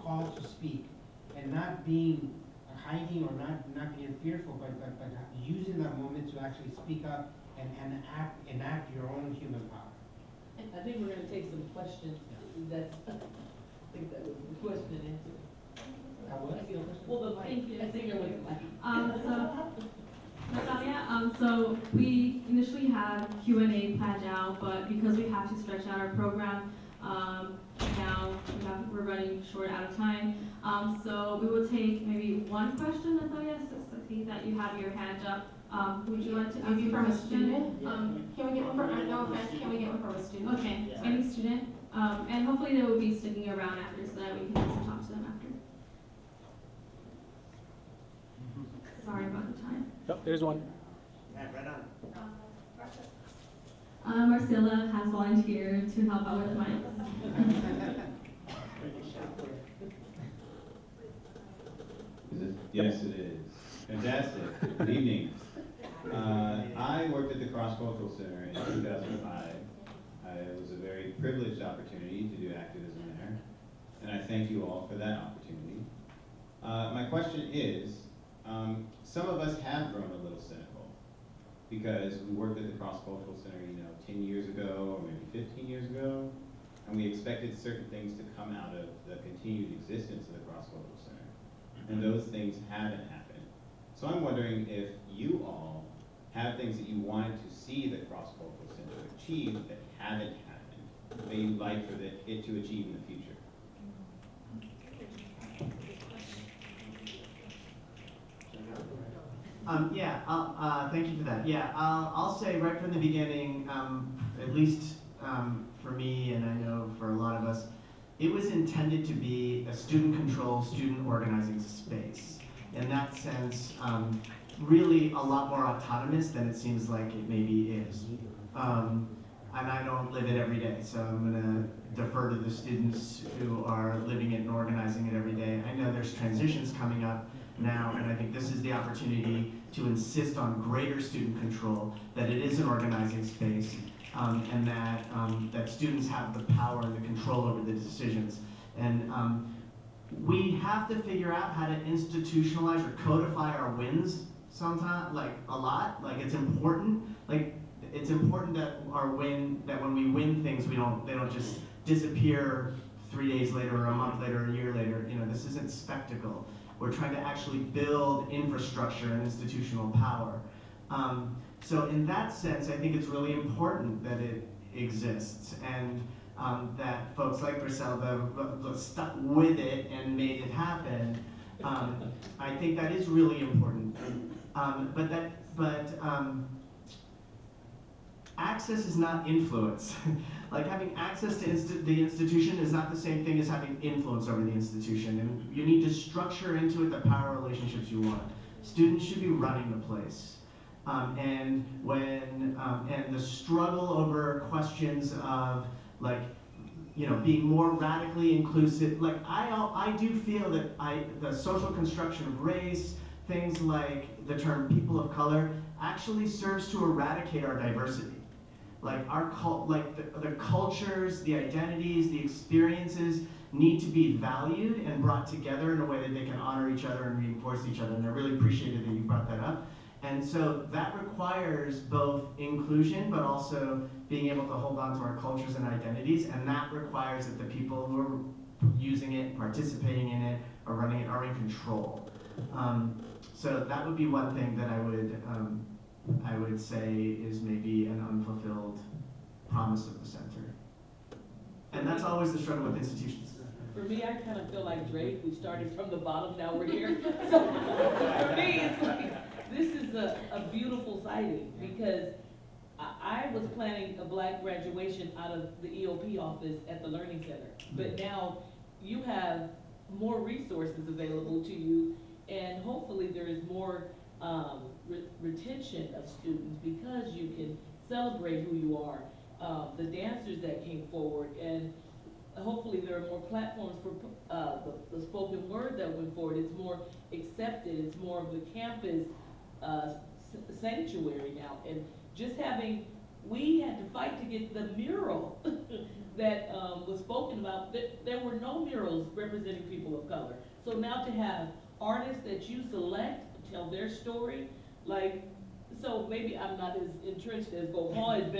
call to speak, and not being hiding or not being fearful, but using that moment to actually speak up and enact your own human power. I think we're gonna take some questions. That's, I think that was the question and answer. That was? Well, the Thank you. I think there was like. Natalia, so we initially had Q&A planned out, but because we have to stretch out our program, now we're running short out of time. So we will take maybe one question, Natalia, since I see that you have your hand up. Would you like to ask Maybe from a question? student? Can we get one from, no offense, can we get one from a student? Okay, Yeah. any student, and hopefully they will be sticking around after so that we can also talk to them after. Sorry about the time. Yep, there's one. Yeah, right on. Marcella has volunteered to help out with mics. Yes, it is. Fantastic. Good evening. I worked at the Cross Cultural Center in 2005. It was a very privileged opportunity to do activism there, and I thank you all for that opportunity. My question is, some of us have grown a little cynical because we worked at the Cross Cultural Center, 10 years ago or maybe 15 years ago, and we expected certain things to come out of the continued existence of the Cross Cultural Center, and those things haven't happened. So I'm wondering if you all have things that you wanted to see the Cross Cultural Center achieve that haven't happened, that you'd like for it to achieve in the future. Thank you for that. I'll say right from the beginning, at least for me, and I know for a lot of us, it was intended to be a student-controlled, student organizing space. In that sense, really a lot more autonomous than it seems like it maybe is. And I don't live it every day, so I'm gonna defer to the students who are living it and organizing it every day. I know there's transitions coming up now, and I think this is the opportunity to insist on greater student control, that it is an organizing space, and that students have the power and the control over the decisions. And we have to figure out how to institutionalize or codify our wins sometimes, like a lot. Like it's important. Like it's important that when we win things, they don't just disappear 3 days later or a month later or a year later. This isn't spectacle. We're trying to actually build infrastructure and institutional power. So in that sense, I think it's really important that it exists and that folks like Griselda stuck with it and made it happen. I think that is really important. But access is not influence. Like having access to the institution is not the same thing as having influence over the institution. And you need to structure into it the power relationships you want. Students should be running the place. And the struggle over questions of being more radically inclusive. Like I do feel that the social construction of race, things like the term people of color, actually serves to eradicate our diversity. Like the cultures, the identities, the experiences need to be valued and brought together in a way that they can honor each other and reinforce each other. And I really appreciated that you brought that up. And so that requires both inclusion, but also being able to hold on to our cultures and identities. And that requires that the people who are using it, participating in it, or running it are in control. So that would be one thing that I would say is maybe an unfulfilled promise of the center. And that's always the struggle with institutions. For me, I kind of feel like Drake. We started from the bottom, now we're here. So for me, it's like, this is a beautiful sighting because I was planning a Black graduation out of the EOP office at the Learning Center. But now you have more resources available to you, and hopefully there is more retention of students because you can celebrate who you are, the dancers that came forward, and hopefully there are more platforms for the spoken word that went forward. It's more accepted, it's more of the campus sanctuary now, and just having we had to fight to get the mural that, was spoken about. There were no murals representing people of color. So now to have artists that you select, tell their story, like, so maybe I'm not as entrenched as Go Hall is